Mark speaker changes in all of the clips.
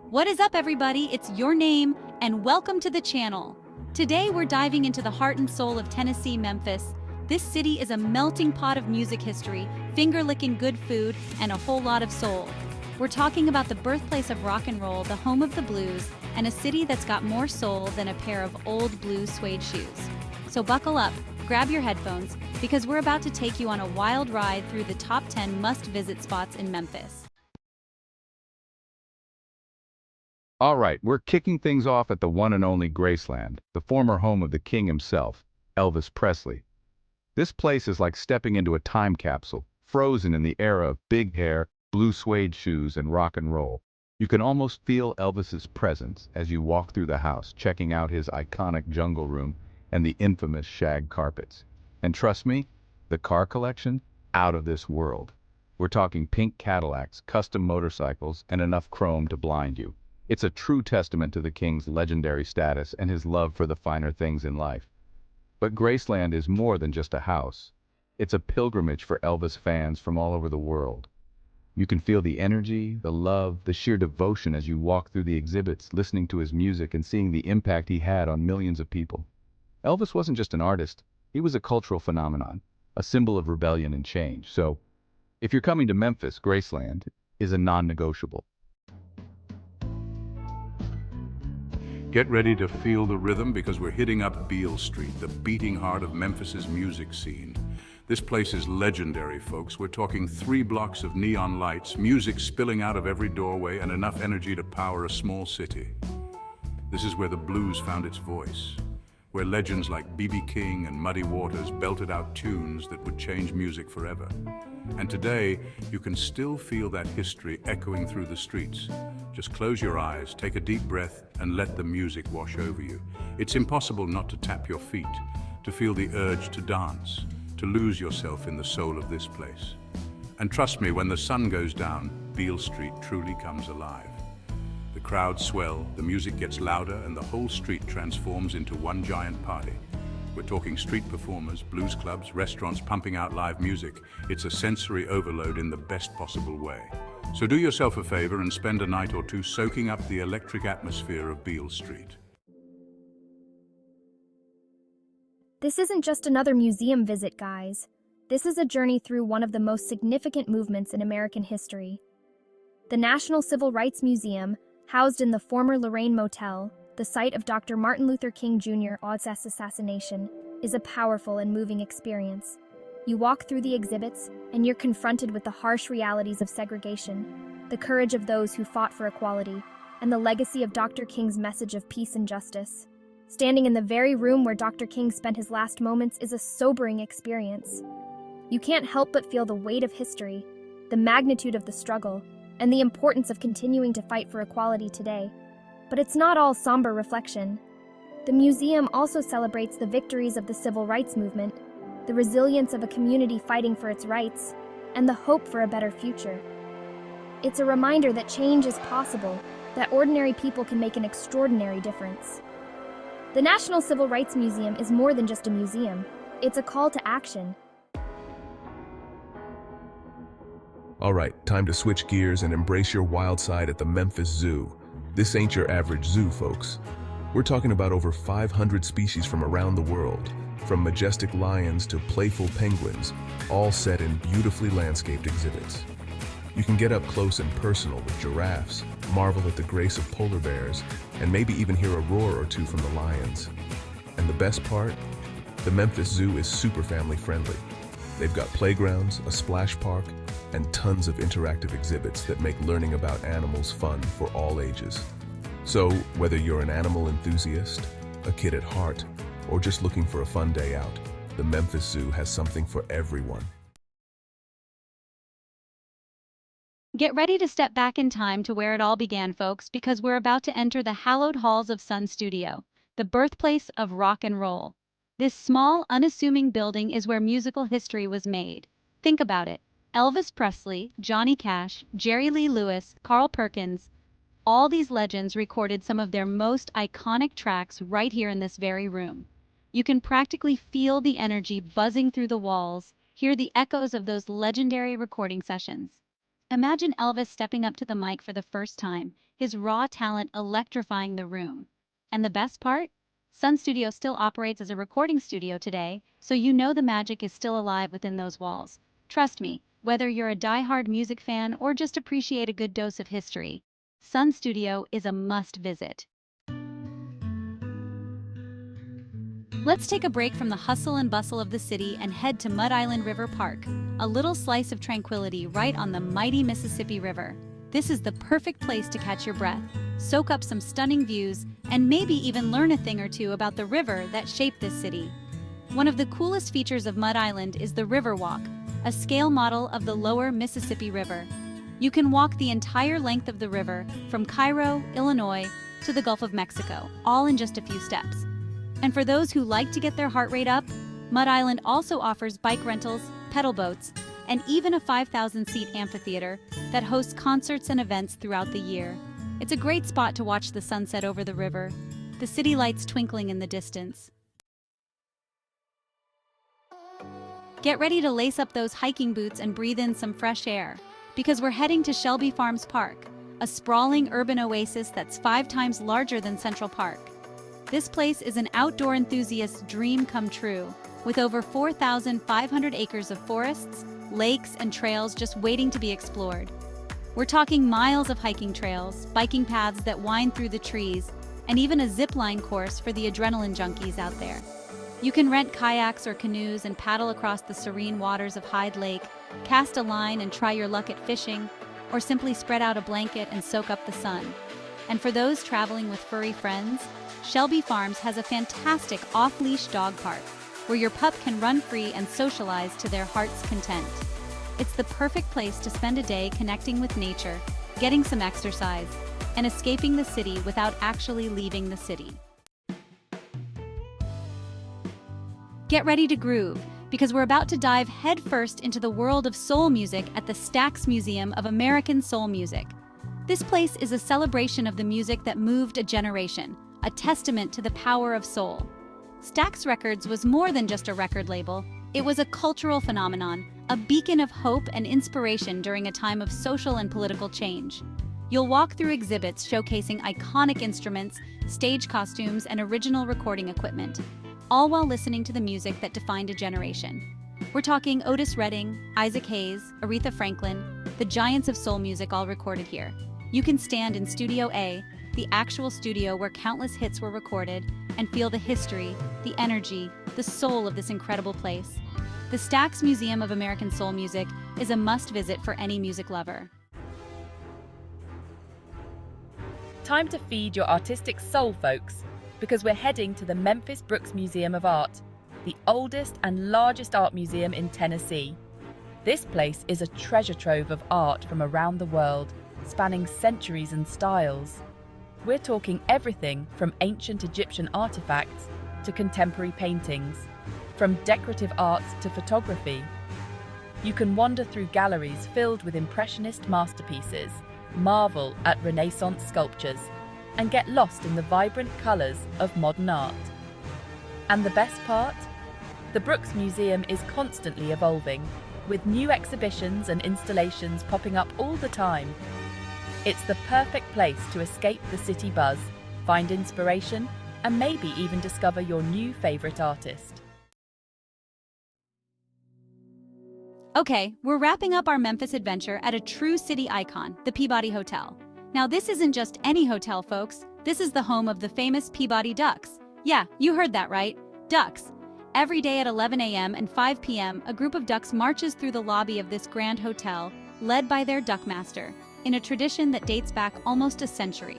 Speaker 1: What is up, everybody? It's your name, and welcome to the channel. Today, we're diving into the heart and soul of Tennessee, Memphis. This city is a melting pot of music history, finger-licking good food, and a whole lot of soul. We're talking about the birthplace of rock and roll, the home of the blues, and a city that's got more soul than a pair of old blue suede shoes. So buckle up, grab your headphones, because we're about to take you on a wild ride through the top 10 must-visit spots in Memphis.
Speaker 2: All right, we're kicking things off at the one and only Graceland, the former home of the king himself, Elvis Presley. This place is like stepping into a time capsule, frozen in the era of big hair, blue suede shoes, and rock and roll. You can almost feel Elvis's presence as you walk through the house, checking out his iconic jungle room and the infamous shag carpets. And trust me, the car collection? Out of this world. We're talking pink Cadillacs, custom motorcycles, and enough chrome to blind you. It's a true testament to the king's legendary status and his love for the finer things in life. But Graceland is more than just a house. It's a pilgrimage for Elvis fans from all over the world. You can feel the energy, the love, the sheer devotion as you walk through the exhibits, listening to his music and seeing the impact he had on millions of people. Elvis wasn't just an artist, he was a cultural phenomenon, a symbol of rebellion and change. So, if you're coming to Memphis, Graceland is a non-negotiable.
Speaker 3: Get ready to feel the rhythm because we're hitting up Beale Street, the beating heart of Memphis's music scene. This place is legendary, folks. We're talking 3 blocks of neon lights, music spilling out of every doorway, and enough energy to power a small city. This is where the blues found its voice, where legends like B.B. King and Muddy Waters belted out tunes that would change music forever. And today, you can still feel that history echoing through the streets. Just close your eyes, take a deep breath, and let the music wash over you. It's impossible not to tap your feet, to feel the urge to dance, to lose yourself in the soul of this place. And trust me, when the sun goes down, Beale Street truly comes alive. The crowds swell, the music gets louder, and the whole street transforms into one giant party. We're talking street performers, blues clubs, restaurants pumping out live music. It's a sensory overload in the best possible way. So do yourself a favor and spend a night or two soaking up the electric atmosphere of Beale Street.
Speaker 4: This isn't just another museum visit, guys. This is a journey through one of the most significant movements in American history. The National Civil Rights Museum, housed in the former Lorraine Motel, the site of Dr. Martin Luther King Jr.'s assassination, is a powerful and moving experience. You walk through the exhibits, and you're confronted with the harsh realities of segregation, the courage of those who fought for equality, and the legacy of Dr. King's message of peace and justice. Standing in the very room where Dr. King spent his last moments is a sobering experience. You can't help but feel the weight of history, the magnitude of the struggle, and the importance of continuing to fight for equality today. But it's not all somber reflection. The museum also celebrates the victories of the civil rights movement, the resilience of a community fighting for its rights, and the hope for a better future. It's a reminder that change is possible, that ordinary people can make an extraordinary difference. The National Civil Rights Museum is more than just a museum. It's a call to action.
Speaker 5: All right, time to switch gears and embrace your wild side at the Memphis Zoo. This ain't your average zoo, folks. We're talking about over 500 species from around the world, from majestic lions to playful penguins, all set in beautifully landscaped exhibits. You can get up close and personal with giraffes, marvel at the grace of polar bears, and maybe even hear a roar or two from the lions. And the best part? The Memphis Zoo is super family friendly. They've got playgrounds, a splash park, and tons of interactive exhibits that make learning about animals fun for all ages. So, whether you're an animal enthusiast, a kid at heart, or just looking for a fun day out, the Memphis Zoo has something for everyone.
Speaker 1: Get ready to step back in time to where it all began, folks, because we're about to enter the hallowed halls of Sun Studio, the birthplace of rock and roll. This small, unassuming building is where musical history was made. Think about it. Elvis Presley, Johnny Cash, Jerry Lee Lewis, Carl Perkins, all these legends recorded some of their most iconic tracks right here in this very room. You can practically feel the energy buzzing through the walls, hear the echoes of those legendary recording sessions. Imagine Elvis stepping up to the mic for the first time, his raw talent electrifying the room. And the best part? Sun Studio still operates as a recording studio today, so you know the magic is still alive within those walls. Trust me, whether you're a die-hard music fan or just appreciate a good dose of history, Sun Studio is a must-visit. Let's take a break from the hustle and bustle of the city and head to Mud Island River Park, a little slice of tranquility right on the mighty Mississippi River. This is the perfect place to catch your breath, soak up some stunning views, and maybe even learn a thing or two about the river that shaped this city. One of the coolest features of Mud Island is the River Walk, a scale model of the lower Mississippi River. You can walk the entire length of the river from Cairo, Illinois, to the Gulf of Mexico, all in just a few steps. And for those who like to get their heart rate up, Mud Island also offers bike rentals, pedal boats, and even a 5,000-seat amphitheater that hosts concerts and events throughout the year. It's a great spot to watch the sunset over the river, the city lights twinkling in the distance. Get ready to lace up those hiking boots and breathe in some fresh air, because we're heading to Shelby Farms Park, a sprawling urban oasis that's 5 times larger than Central Park. This place is an outdoor enthusiast's dream come true, with over 4,500 acres of forests, lakes, and trails just waiting to be explored. We're talking miles of hiking trails, biking paths that wind through the trees, and even a zip-line course for the adrenaline junkies out there. You can rent kayaks or canoes and paddle across the serene waters of Hyde Lake, cast a line and try your luck at fishing, or simply spread out a blanket and soak up the sun. And for those traveling with furry friends, Shelby Farms has a fantastic off-leash dog park, where your pup can run free and socialize to their heart's content. It's the perfect place to spend a day connecting with nature, getting some exercise, and escaping the city without actually leaving the city. Get ready to groove, because we're about to dive headfirst into the world of soul music at the Stax Museum of American Soul Music. This place is a celebration of the music that moved a generation, a testament to the power of soul. Stax Records was more than just a record label. It was a cultural phenomenon, a beacon of hope and inspiration during a time of social and political change. You'll walk through exhibits showcasing iconic instruments, stage costumes, and original recording equipment, all while listening to the music that defined a generation. We're talking Otis Redding, Isaac Hayes, Aretha Franklin, the giants of soul music all recorded here. You can stand in Studio A, the actual studio where countless hits were recorded, and feel the history, the energy, the soul of this incredible place. The Stax Museum of American Soul Music is a must-visit for any music lover.
Speaker 6: Time to feed your artistic soul, folks, because we're heading to the Memphis Brooks Museum of Art, the oldest and largest art museum in Tennessee. This place is a treasure trove of art from around the world, spanning centuries and styles. We're talking everything from ancient Egyptian artifacts to contemporary paintings, from decorative arts to photography. You can wander through galleries filled with impressionist masterpieces, marvel at Renaissance sculptures, and get lost in the vibrant colours of modern art. And the best part? The Brooks Museum is constantly evolving, with new exhibitions and installations popping up all the time. It's the perfect place to escape the city buzz, find inspiration, and maybe even discover your new favourite artist.
Speaker 1: Okay, we're wrapping up our Memphis adventure at a true city icon, the Peabody Hotel. Now, this isn't just any hotel, folks. This is the home of the famous Peabody Ducks. Yeah, you heard that right. Ducks. Every day at 11 a.m. and 5 p.m., a group of ducks marches through the lobby of this grand hotel, led by their duckmaster, in a tradition that dates back almost a century.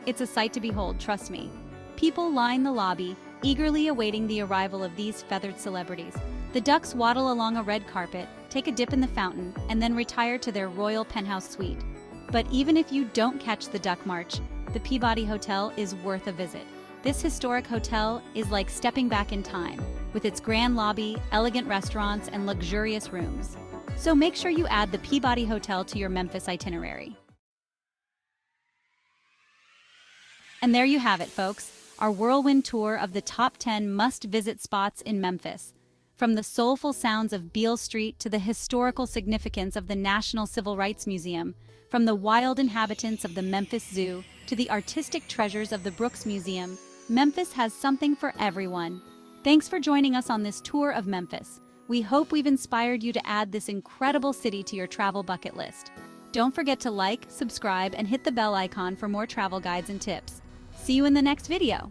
Speaker 1: It's a sight to behold, trust me. People line the lobby, eagerly awaiting the arrival of these feathered celebrities. The ducks waddle along a red carpet, take a dip in the fountain, and then retire to their royal penthouse suite. But even if you don't catch the Duck March, the Peabody Hotel is worth a visit. This historic hotel is like stepping back in time, with its grand lobby, elegant restaurants, and luxurious rooms. So make sure you add the Peabody Hotel to your Memphis itinerary. And there you have it, folks, our whirlwind tour of the top 10 must-visit spots in Memphis. From the soulful sounds of Beale Street to the historical significance of the National Civil Rights Museum, from the wild inhabitants of the Memphis Zoo to the artistic treasures of the Brooks Museum, Memphis has something for everyone. Thanks for joining us on this tour of Memphis. We hope we've inspired you to add this incredible city to your travel bucket list. Don't forget to like, subscribe, and hit the bell icon for more travel guides and tips. See you in the next video.